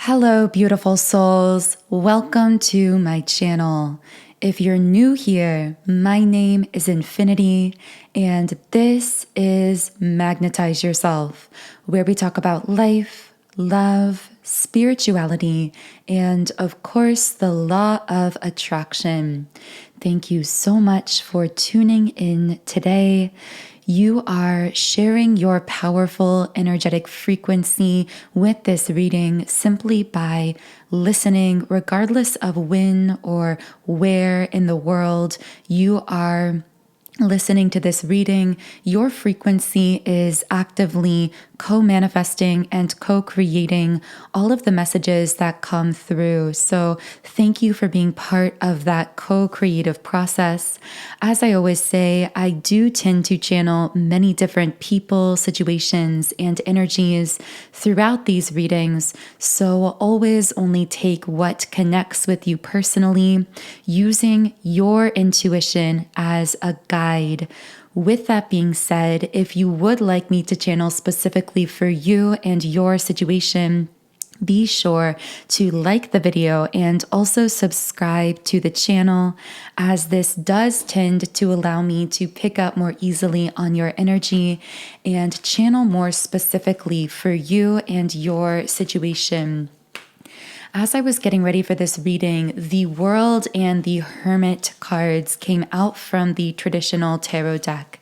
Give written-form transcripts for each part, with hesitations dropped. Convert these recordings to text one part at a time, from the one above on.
Hello, beautiful souls. Welcome to my channel. If you're new here, my name is Infinity, and this is Magnetize Yourself, where we talk about life, love, spirituality, and of course, the law of attraction. Thank you so much for tuning in today. You are sharing your powerful energetic frequency with this reading simply by listening, regardless of when or where in the world you are listening to this reading. Your frequency is actively co-manifesting and co-creating all of the messages that come through. So thank you for being part of that co-creative process. As I always say, I do tend to channel many different people, situations, and energies throughout these readings. So always only take what connects with you personally, using your intuition as a guide. With that being said, if you would like me to channel specifically for you and your situation, be sure to like the video and also subscribe to the channel, as this does tend to allow me to pick up more easily on your energy and channel more specifically for you and your situation. As I was getting ready for this reading, the World and the Hermit cards came out from the traditional tarot deck.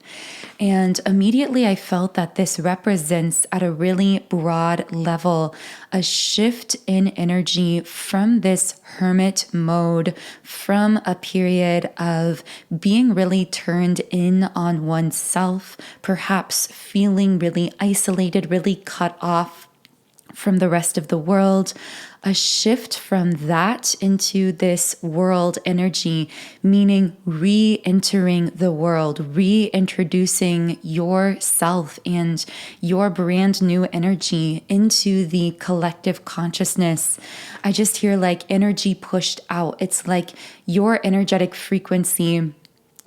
And immediately I felt that this represents at a really broad level a shift in energy from this hermit mode, from a period of being really turned in on oneself, perhaps feeling really isolated, really cut off from the rest of the world, a shift from that into this world energy, meaning re-entering the world, reintroducing yourself and your brand new energy into the collective consciousness. I just hear like energy pushed out. It's like your energetic frequency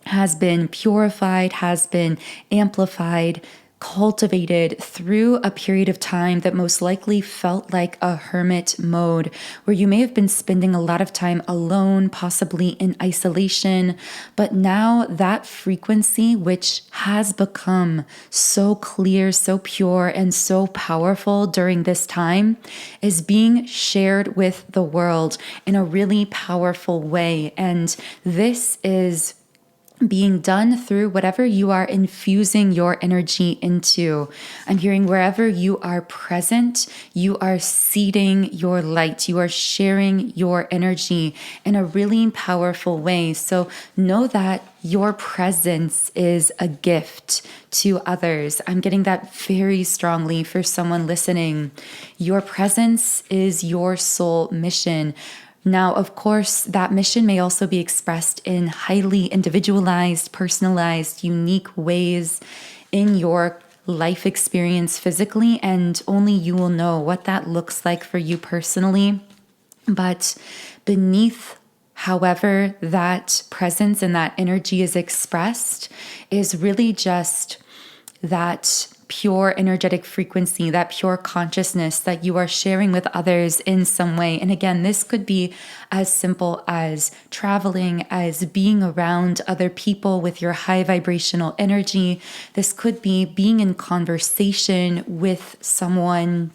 has been purified, has been amplified, cultivated through a period of time that most likely felt like a hermit mode, where you may have been spending a lot of time alone, possibly in isolation. But now that frequency, which has become so clear, so pure, and so powerful during this time, is being shared with the world in a really powerful way. And this is being done through whatever you are infusing your energy into. I'm hearing wherever you are present, you are seeding your light. You are sharing your energy in a really powerful way. So know that your presence is a gift to others. I'm getting that very strongly for someone listening. Your presence is your soul mission. Now, of course, that mission may also be expressed in highly individualized, personalized, unique ways in your life experience physically, and only you will know what that looks like for you personally. But beneath, however, that presence and that energy is expressed is really just that pure energetic frequency, that pure consciousness that you are sharing with others in some way. And again, this could be as simple as traveling, as being around other people with your high vibrational energy. This could be being in conversation with someone,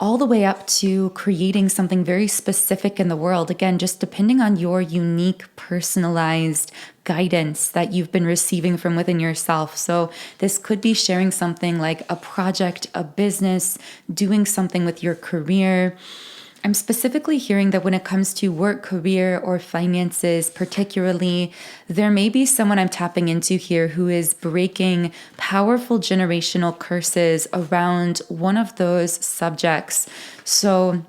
all the way up to creating something very specific in the world. Again, just depending on your unique, personalized guidance that you've been receiving from within yourself. So this could be sharing something like a project, a business, doing something with your career. I'm specifically hearing that when it comes to work, career, or finances particularly, there may be someone I'm tapping into here who is breaking powerful generational curses around one of those subjects. So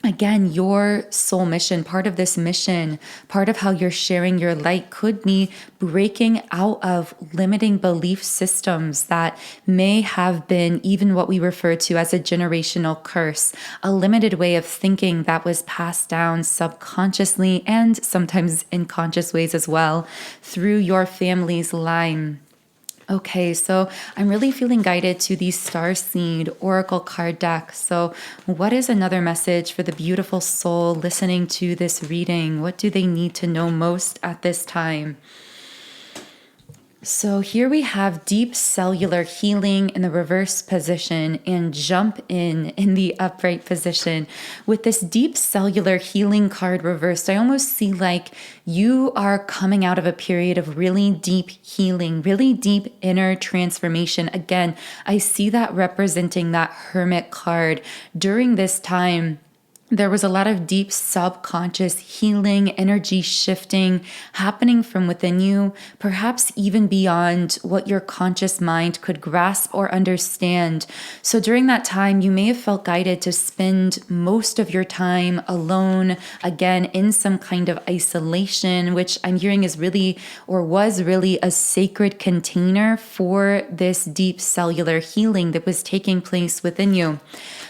again, your soul mission, part of this mission, part of how you're sharing your light could be breaking out of limiting belief systems that may have been even what we refer to as a generational curse, a limited way of thinking that was passed down subconsciously and sometimes in conscious ways as well through your family's line. Okay, so I'm really feeling guided to the Starseed Oracle card deck. So, what is another message for the beautiful soul listening to this reading? What do they need to know most at this time? So here we have deep cellular healing in the reverse position and jump in the upright position. With this deep cellular healing card reversed, I almost see like you are coming out of a period of really deep healing, really deep inner transformation. Again, I see that representing that Hermit card. During this time, there was a lot of deep subconscious healing, energy shifting happening from within you, perhaps even beyond what your conscious mind could grasp or understand. So during that time, you may have felt guided to spend most of your time alone, again, in some kind of isolation, which I'm hearing is really, or was really, a sacred container for this deep cellular healing that was taking place within you.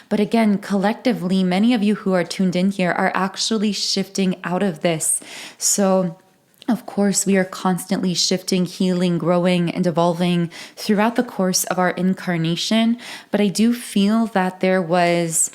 But again, collectively, many of you who are tuned in here are actually shifting out of this. So of course, we are constantly shifting, healing, growing, and evolving throughout the course of our incarnation. But I do feel that there was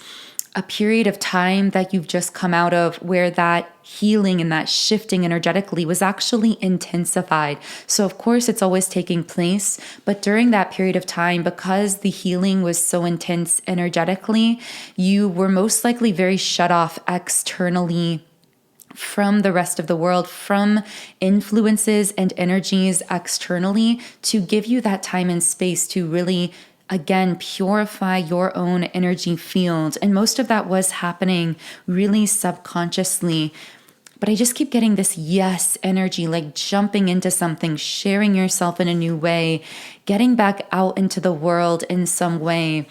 a period of time that you've just come out of where that healing and that shifting energetically was actually intensified. So of course it's always taking place, but during that period of time, because the healing was so intense energetically, you were most likely very shut off externally from the rest of the world, from influences and energies externally, to give you that time and space to really, again, purify your own energy field. And most of that was happening really subconsciously. But I just keep getting this yes energy, like jumping into something, sharing yourself in a new way, getting back out into the world in some way.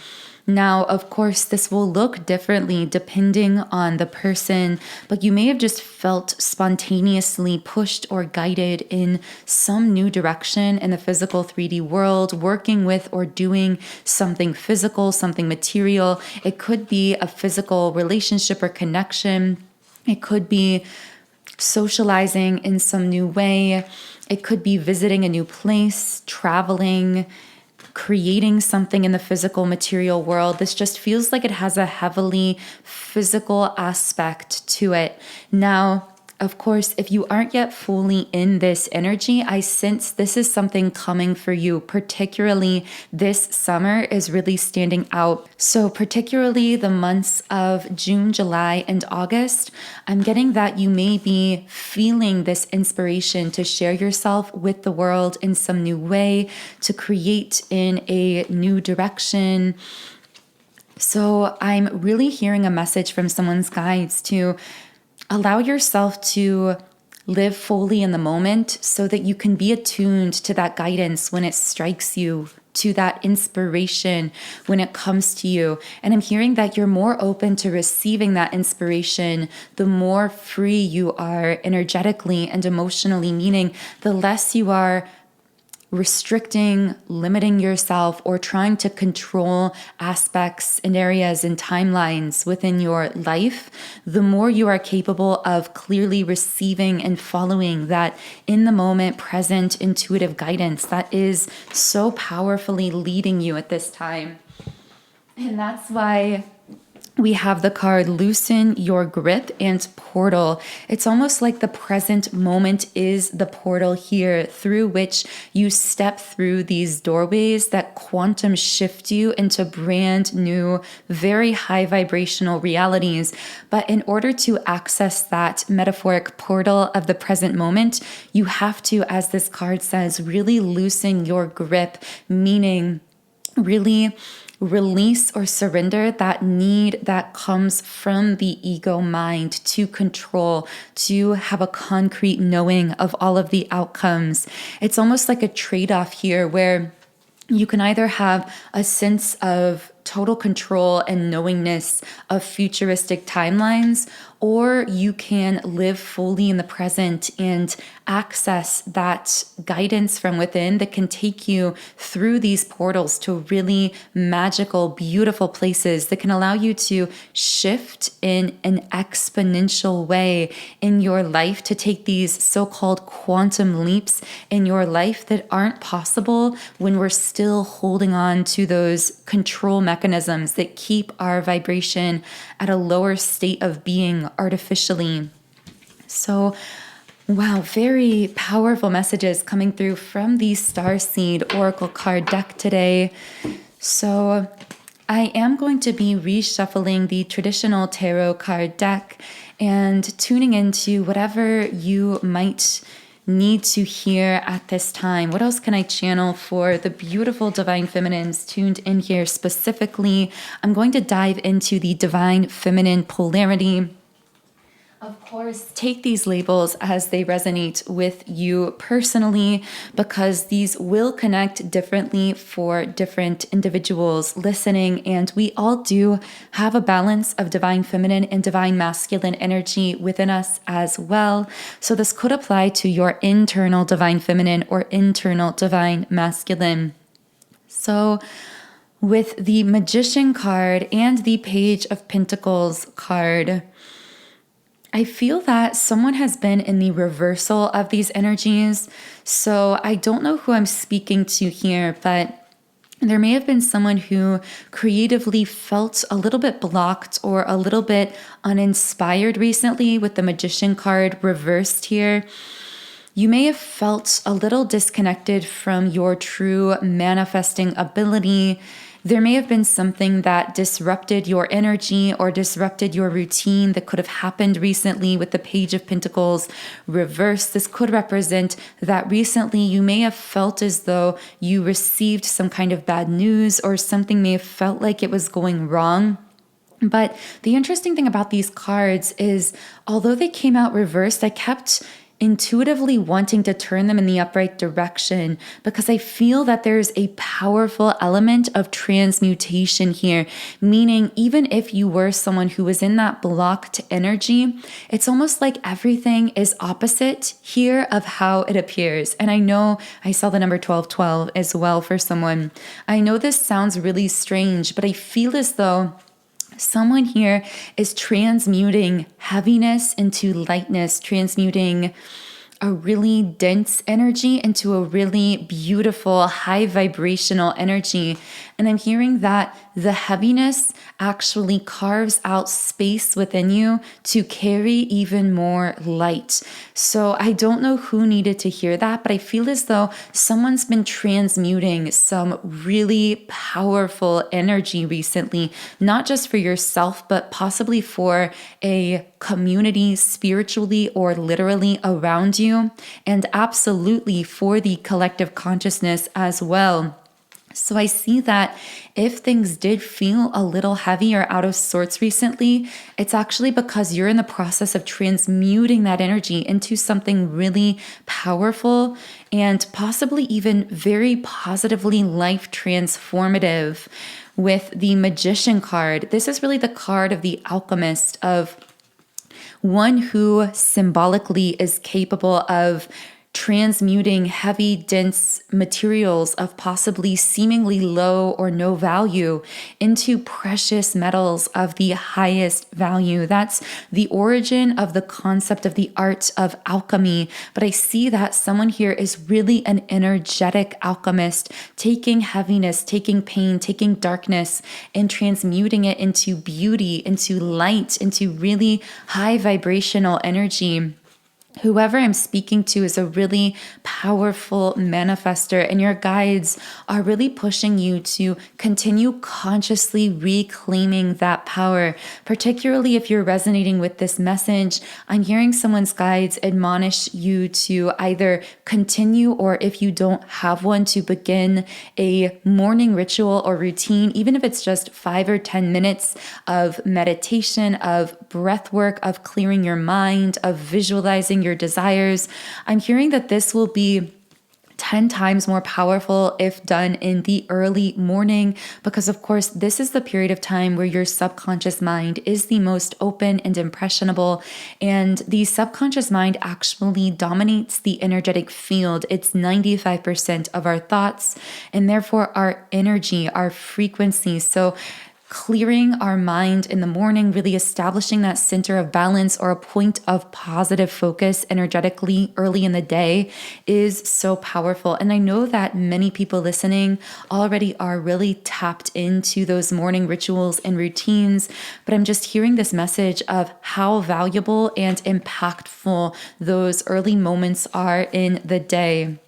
Now, of course, this will look differently depending on the person, but you may have just felt spontaneously pushed or guided in some new direction in the physical 3D world, working with or doing something physical, something material. It could be a physical relationship or connection. It could be socializing in some new way. It could be visiting a new place, traveling, creating something in the physical material world. This just feels like it has a heavily physical aspect to it. Now, of course, if you aren't yet fully in this energy, I sense this is something coming for you, particularly this summer is really standing out. So particularly the months of June, July, and August, I'm getting that you may be feeling this inspiration to share yourself with the world in some new way, to create in a new direction. So I'm really hearing a message from someone's guides to allow yourself to live fully in the moment so that you can be attuned to that guidance when it strikes you, to that inspiration when it comes to you. And I'm hearing that you're more open to receiving that inspiration the more free you are energetically and emotionally, meaning the less you are restricting, limiting yourself, or trying to control aspects and areas and timelines within your life, the more you are capable of clearly receiving and following that in the moment, present, intuitive guidance that is so powerfully leading you at this time. And that's why we have the card Loosen Your Grip and Portal. It's almost like the present moment is the portal here through which you step through these doorways that quantum shift you into brand new, very high vibrational realities. But in order to access that metaphoric portal of the present moment, you have to, as this card says, really loosen your grip, meaning really release or surrender that need that comes from the ego mind to control, to have a concrete knowing of all of the outcomes. It's almost like a trade-off here where you can either have a sense of total control and knowingness of futuristic timelines, or you can live fully in the present and access that guidance from within that can take you through these portals to really magical, beautiful places that can allow you to shift in an exponential way in your life, to take these so-called quantum leaps in your life that aren't possible when we're still holding on to those control mechanisms that keep our vibration at a lower state of being artificially. So, wow, very powerful messages coming through from the Starseed Oracle card deck today. So I am going to be reshuffling the traditional tarot card deck and tuning into whatever you might need to hear at this time. What else can I channel for the beautiful Divine Feminines tuned in here specifically? I'm going to dive into the Divine Feminine polarity. Of course, take these labels as they resonate with you personally, because these will connect differently for different individuals listening. And we all do have a balance of divine feminine and divine masculine energy within us as well. So this could apply to your internal divine feminine or internal divine masculine. So with the Magician card and the Page of Pentacles card, I feel that someone has been in the reversal of these energies. So I don't know who I'm speaking to here, but there may have been someone who creatively felt a little bit blocked or a little bit uninspired recently with the Magician card reversed here. You may have felt a little disconnected from your true manifesting ability. There may have been something that disrupted your energy or disrupted your routine that could have happened recently with the Page of Pentacles reversed. This could represent that recently you may have felt as though you received some kind of bad news, or something may have felt like it was going wrong. But the interesting thing about these cards is, although they came out reversed, I kept intuitively wanting to turn them in the upright direction, because I feel that there's a powerful element of transmutation here, meaning even if you were someone who was in that blocked energy, it's almost like everything is opposite here of how it appears. And I know I saw the number 1212 as well for someone. I know this sounds really strange, but I feel as though someone here is transmuting heaviness into lightness, transmuting a really dense energy into a really beautiful, high vibrational energy. And I'm hearing that the heaviness actually carves out space within you to carry even more light. So I don't know who needed to hear that, but I feel as though someone's been transmuting some really powerful energy recently, not just for yourself, but possibly for a community spiritually or literally around you, and absolutely for the collective consciousness as well. So I see that if things did feel a little heavy or out of sorts recently, it's actually because you're in the process of transmuting that energy into something really powerful and possibly even very positively life transformative. With the Magician card, this is really the card of the alchemist, of one who symbolically is capable of transmuting heavy, dense materials of possibly seemingly low or no value into precious metals of the highest value. That's the origin of the concept of the art of alchemy. But I see that someone here is really an energetic alchemist, taking heaviness, taking pain, taking darkness, and transmuting it into beauty, into light, into really high vibrational energy. Whoever I'm speaking to is a really powerful manifester, and your guides are really pushing you to continue consciously reclaiming that power. Particularly if you're resonating with this message, I'm hearing someone's guides admonish you to either continue, or if you don't have one, to begin a morning ritual or routine, even if it's just 5 or 10 minutes of meditation, of breath work, of clearing your mind, of visualizing your desires. I'm hearing that this will be 10 times more powerful if done in the early morning, because of course this is the period of time where your subconscious mind is the most open and impressionable, and the subconscious mind actually dominates the energetic field. It's 95% of our thoughts and therefore our energy, our frequency. So clearing our mind in the morning, really establishing that center of balance or a point of positive focus energetically early in the day is so powerful. And I know that many people listening already are really tapped into those morning rituals and routines, but I'm just hearing this message of how valuable and impactful those early moments are in the day.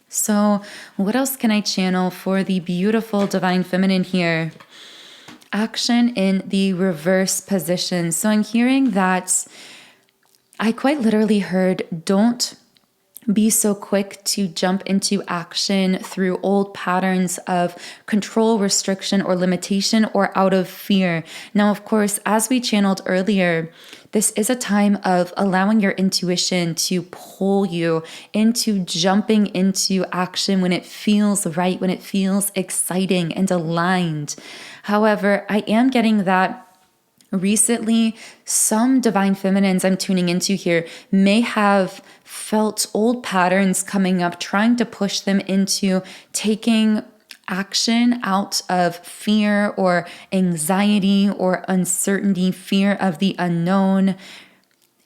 So what else can I channel for the beautiful divine feminine here? Action in the reverse position. So I'm hearing that I quite literally heard, don't be so quick to jump into action through old patterns of control, restriction, or limitation, or out of fear. Now, of course, as we channeled earlier, this is a time of allowing your intuition to pull you into jumping into action when it feels right, when it feels exciting and aligned. However, I am getting that recently, some divine feminines I'm tuning into here may have felt old patterns coming up, trying to push them into taking action out of fear or anxiety or uncertainty, fear of the unknown.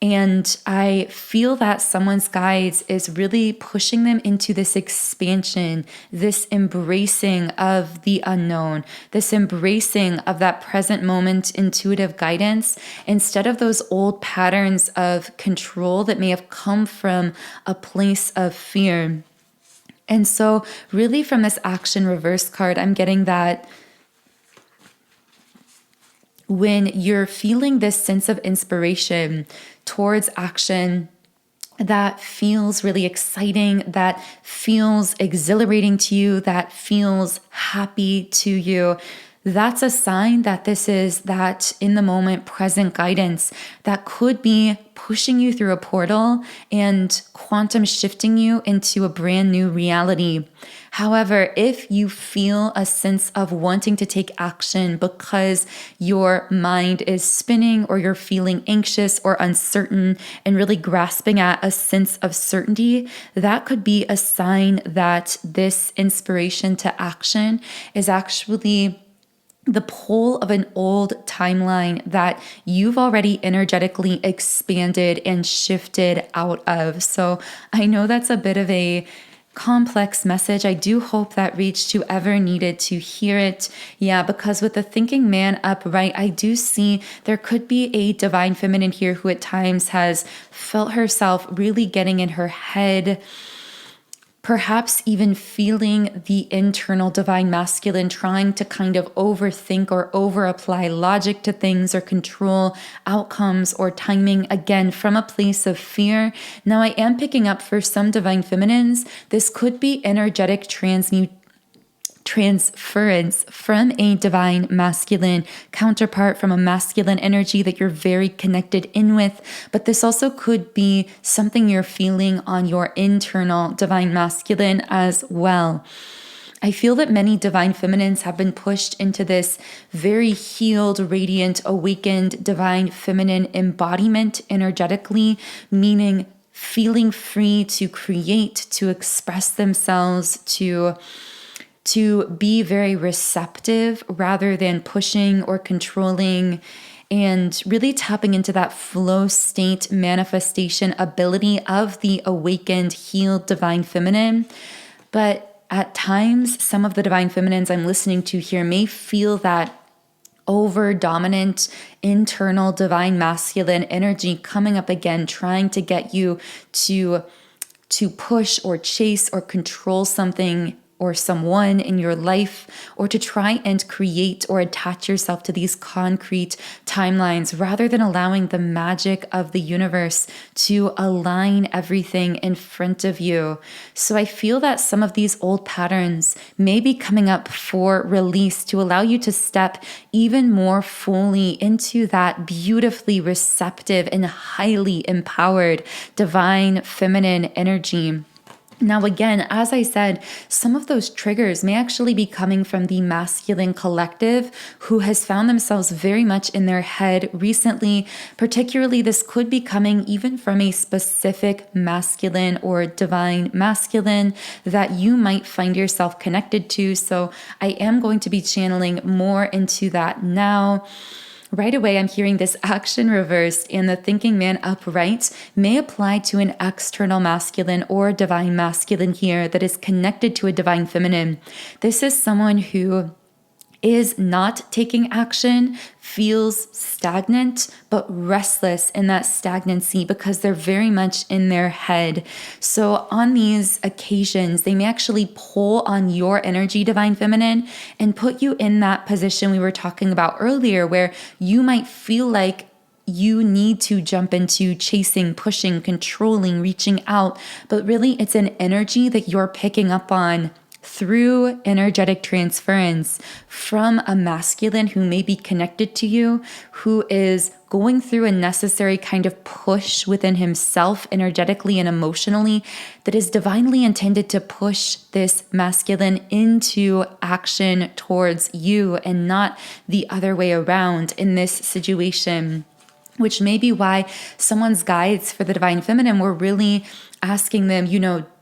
And I feel that someone's guides is really pushing them into this expansion, this embracing of the unknown, this embracing of that present moment intuitive guidance, instead of those old patterns of control that may have come from a place of fear. And so really from this action reverse card, I'm getting that when you're feeling this sense of inspiration towards action that feels really exciting, that feels exhilarating to you, that feels happy to you, that's a sign that this is that in the moment present guidance that could be pushing you through a portal and quantum shifting you into a brand new reality. However, if you feel a sense of wanting to take action because your mind is spinning or you're feeling anxious or uncertain and really grasping at a sense of certainty, that could be a sign that this inspiration to action is actually the pull of an old timeline that you've already energetically expanded and shifted out of. So I know that's a bit of a complex message. I do hope that reached whoever needed to hear it. Yeah, because with the thinking man upright, I do see there could be a divine feminine here who at times has felt herself really getting in her head, perhaps even feeling the internal divine masculine trying to kind of overthink or over-apply logic to things or control outcomes or timing, again, from a place of fear. Now, I am picking up for some divine feminines, this could be energetic transference from a divine masculine counterpart, from a masculine energy that you're very connected in with. But this also could be something you're feeling on your internal divine masculine as well. I feel that many divine feminines have been pushed into this very healed, radiant, awakened divine feminine embodiment energetically, meaning feeling free to create, to express themselves, to be very receptive rather than pushing or controlling, and really tapping into that flow state manifestation ability of the awakened, healed divine feminine. But at times, some of the divine feminines I'm listening to here may feel that over dominant internal divine masculine energy coming up again, trying to get you to push or chase or control something or someone in your life, or to try and create or attach yourself to these concrete timelines rather than allowing the magic of the universe to align everything in front of you. So I feel that some of these old patterns may be coming up for release to allow you to step even more fully into that beautifully receptive and highly empowered divine feminine energy. Now, again, as I said, some of those triggers may actually be coming from the masculine collective who has found themselves very much in their head recently. Particularly, this could be coming even from a specific masculine or divine masculine that you might find yourself connected to. So I am going to be channeling more into that now. Right away, I'm hearing this action reversed, and the thinking man upright may apply to an external masculine or divine masculine here that is connected to a divine feminine. This is someone who is not taking action, feels stagnant, but restless in that stagnancy because they're very much in their head. So on these occasions, they may actually pull on your energy, divine feminine, and put you in that position we were talking about earlier, where you might feel like you need to jump into chasing, pushing, controlling, reaching out, but really it's an energy that you're picking up on through energetic transference from a masculine who may be connected to you, who is going through a necessary kind of push within himself energetically and emotionally that is divinely intended to push this masculine into action towards you and not the other way around in this situation. Which may be why someone's guides for the divine feminine were really asking them,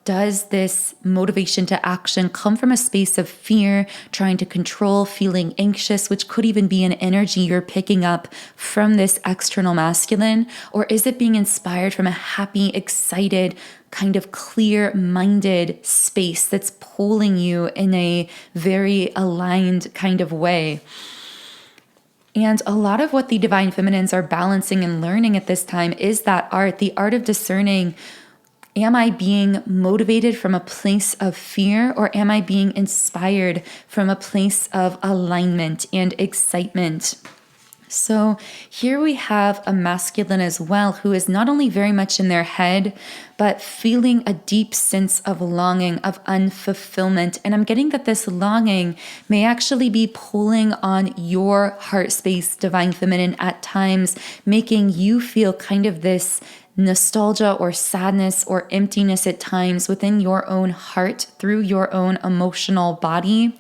does this motivation to action come from a space of fear, trying to control, feeling anxious, which could even be an energy you're picking up from this external masculine? Or is it being inspired from a happy, excited, kind of clear-minded space that's pulling you in a very aligned kind of way? And a lot of what the divine feminines are balancing and learning at this time is that art, the art of discerning. Am I being motivated from a place of fear, or am I being inspired from a place of alignment and excitement? So here we have a masculine as well who is not only very much in their head, but feeling a deep sense of longing, of unfulfillment. And I'm getting that this longing may actually be pulling on your heart space, divine feminine, at times, making you feel kind of this nostalgia or sadness or emptiness at times within your own heart through your own emotional body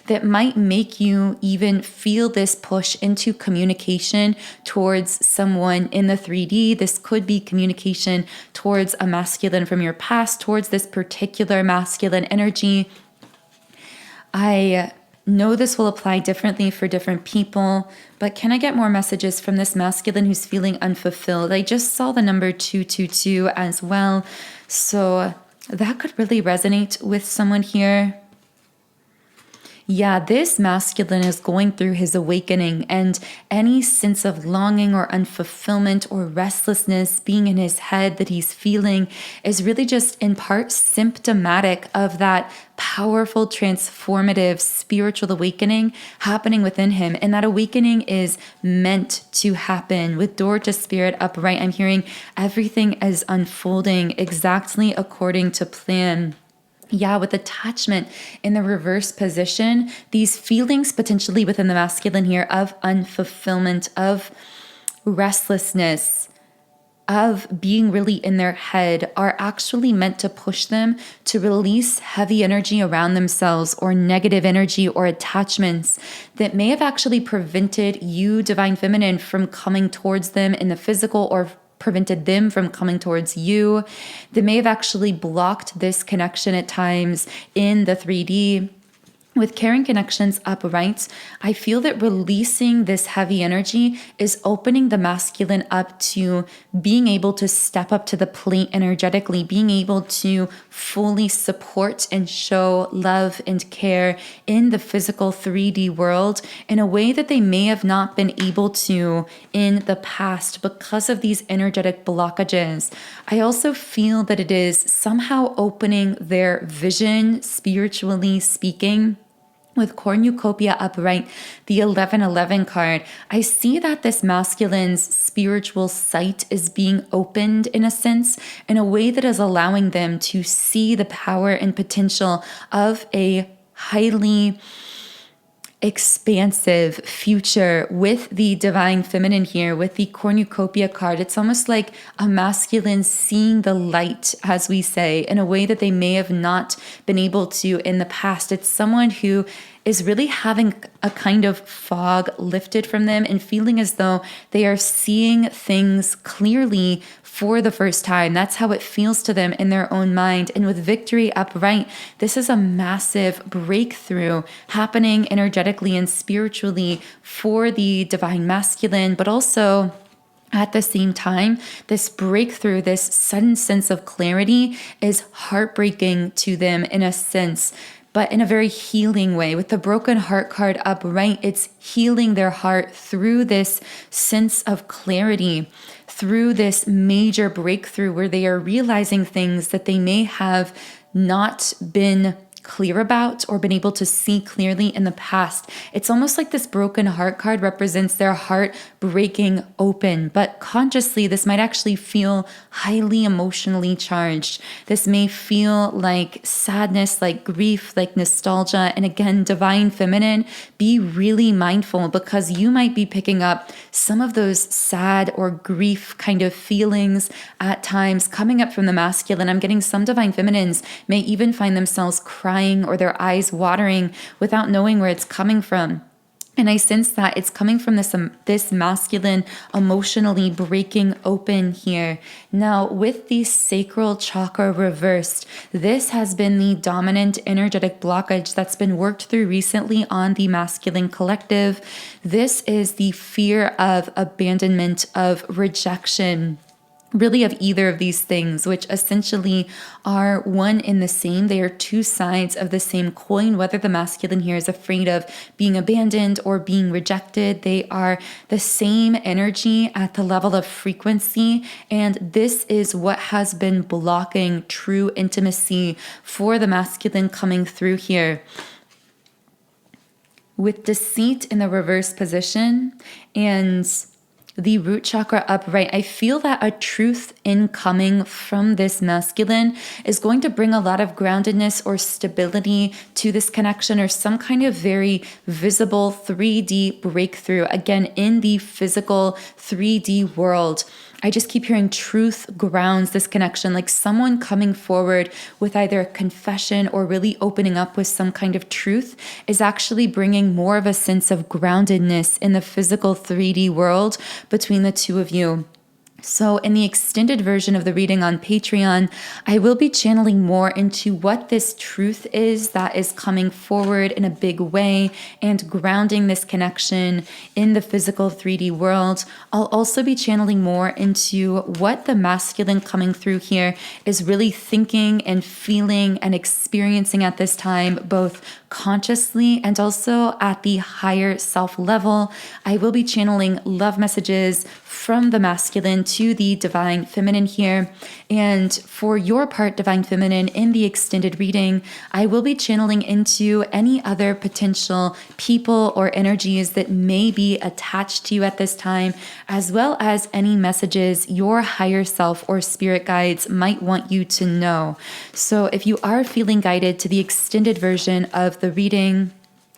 that might make you even feel this push into communication towards someone in the 3D. This could be communication towards a masculine from your past, towards this particular masculine energy. I know this will apply differently for different people, but can I get more messages from this masculine who's feeling unfulfilled? I just saw the number 222 as well, so that could really resonate with someone here. Yeah, this masculine is going through his awakening, and any sense of longing or unfulfillment or restlessness being in his head that he's feeling is really just in part symptomatic of that powerful, transformative spiritual awakening happening within him. And that awakening is meant to happen with door to spirit upright. I'm hearing everything is unfolding exactly according to plan. Yeah, with attachment in the reverse position, these feelings potentially within the masculine here of unfulfillment, of restlessness, of being really in their head are actually meant to push them to release heavy energy around themselves or negative energy or attachments that may have actually prevented you, divine feminine, from coming towards them in the physical or prevented them from coming towards you. They may have actually blocked this connection at times in the 3D. With caring connections upright, I feel that releasing this heavy energy is opening the masculine up to being able to step up to the plate energetically, being able to fully support and show love and care in the physical 3D world in a way that they may have not been able to in the past because of these energetic blockages. I also feel that it is somehow opening their vision, spiritually speaking. With cornucopia upright, the 1111 card, I see that this masculine's spiritual sight is being opened in a sense, in a way that is allowing them to see the power and potential of a highly expansive future with the divine feminine here, with the cornucopia card. It's almost like a masculine seeing the light, as we say, in a way that they may have not been able to in the past. It's someone who is really having a kind of fog lifted from them and feeling as though they are seeing things clearly for the first time. That's how it feels to them in their own mind. And with victory upright, this is a massive breakthrough happening energetically and spiritually for the divine masculine, but also at the same time, this breakthrough, this sudden sense of clarity is heartbreaking to them in a sense, but in a very healing way. With the broken heart card upright, it's healing their heart through this sense of clarity, through this major breakthrough where they are realizing things that they may have not been clear about or been able to see clearly in the past. It's almost like this broken heart card represents their heart breaking open, but consciously this might actually feel highly emotionally charged. This may feel like sadness, like grief, like nostalgia. And again, divine feminine, be really mindful because you might be picking up some of those sad or grief kind of feelings at times coming up from the masculine. I'm getting some divine feminines may even find themselves crying or their eyes watering without knowing where it's coming from. And I sense that it's coming from this masculine emotionally breaking open here. Now, with the sacral chakra reversed, this has been the dominant energetic blockage that's been worked through recently on the masculine collective. This is the fear of abandonment, of rejection, really of either of these things, which essentially are one in the same. They are two sides of the same coin. Whether the masculine here is afraid of being abandoned or being rejected, they are the same energy at the level of frequency. And this is what has been blocking true intimacy for the masculine coming through here. With deceit in the reverse position and the root chakra upright, I feel that a truth incoming from this masculine is going to bring a lot of groundedness or stability to this connection, or some kind of very visible 3D breakthrough, again, in the physical 3D world. I just keep hearing truth grounds this connection, like someone coming forward with either a confession or really opening up with some kind of truth is actually bringing more of a sense of groundedness in the physical 3D world between the two of you. So in the extended version of the reading on Patreon, I will be channeling more into what this truth is that is coming forward in a big way and grounding this connection in the physical 3D world. I'll also be channeling more into what the masculine coming through here is really thinking and feeling and experiencing at this time, both consciously and also at the higher self level. I will be channeling love messages from the masculine to the divine feminine here. And for your part, divine feminine, in the extended reading, I will be channeling into any other potential people or energies that may be attached to you at this time, as well as any messages your higher self or spirit guides might want you to know. So if you are feeling guided to the extended version of the reading,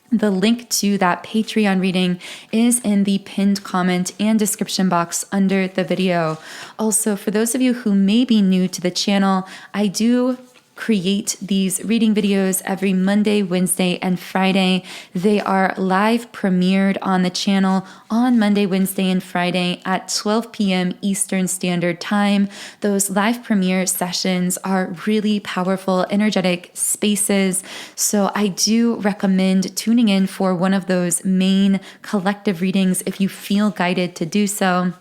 the link to that Patreon reading is in the pinned comment and description box under the video. Also, for those of you who may be new to the channel, I do create these reading videos every Monday, Wednesday, and Friday. They are live premiered on the channel on Monday, Wednesday, and Friday at 12 p.m. Eastern Standard Time. Those live premiere sessions are really powerful, energetic spaces. So I do recommend tuning in for one of those main collective readings if you feel guided to do so.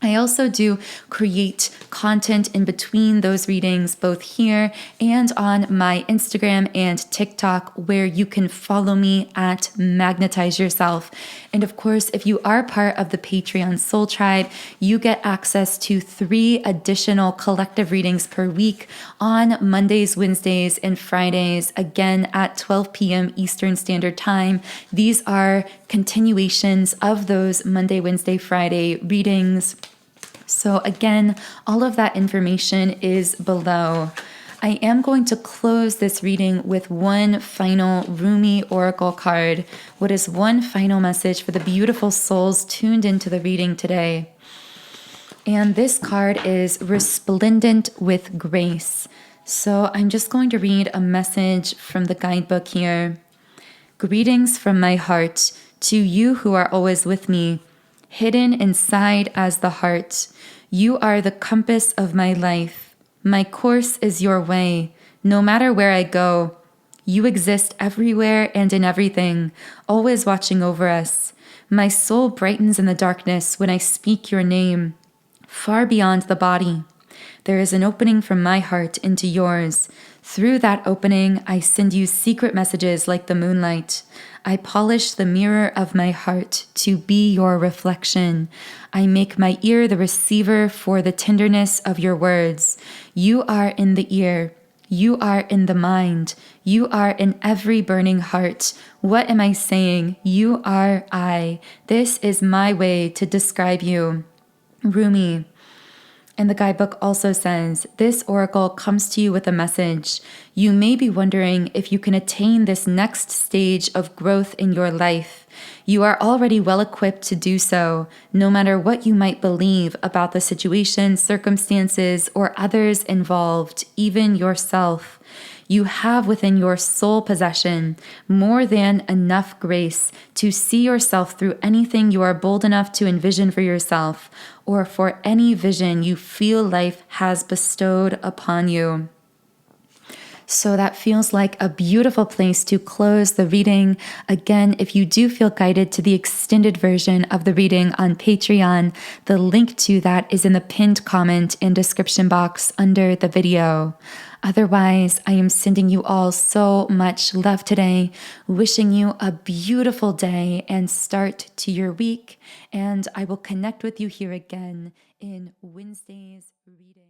I also do create content in between those readings, both here and on my Instagram and TikTok, where you can follow me at Magnetize Yourself. And of course, if you are part of the Patreon Soul Tribe, you get access to 3 additional collective readings per week on Mondays, Wednesdays, and Fridays, again at 12 p.m. Eastern Standard Time. These are continuations of those Monday, Wednesday, Friday readings. So again, all of that information is below. I am going to close this reading with one final Rumi oracle card. What is one final message for the beautiful souls tuned into the reading today? And this card is resplendent with grace. So I'm just going to read a message from the guidebook here. Greetings from my heart to you who are always with me, hidden inside as the heart. You are the compass of my life. My course is your way, no matter where I go. You exist everywhere and in everything, always watching over us. My soul brightens in the darkness when I speak your name, far beyond the body. There is an opening from my heart into yours. Through that opening, I send you secret messages like the moonlight. I polish the mirror of my heart to be your reflection. I make my ear the receiver for the tenderness of your words. You are in the ear. You are in the mind. You are in every burning heart. What am I saying? You are I. This is my way to describe you. Rumi. And the guidebook also says, this oracle comes to you with a message. You may be wondering if you can attain this next stage of growth in your life. You are already well equipped to do so, no matter what you might believe about the situation, circumstances, or others involved, even yourself. You have within your soul possession more than enough grace to see yourself through anything you are bold enough to envision for yourself, or for any vision you feel life has bestowed upon you. So that feels like a beautiful place to close the reading. Again, if you do feel guided to the extended version of the reading on Patreon, the link to that is in the pinned comment and description box under the video. Otherwise, I am sending you all so much love today, wishing you a beautiful day and start to your week, and I will connect with you here again in Wednesday's reading.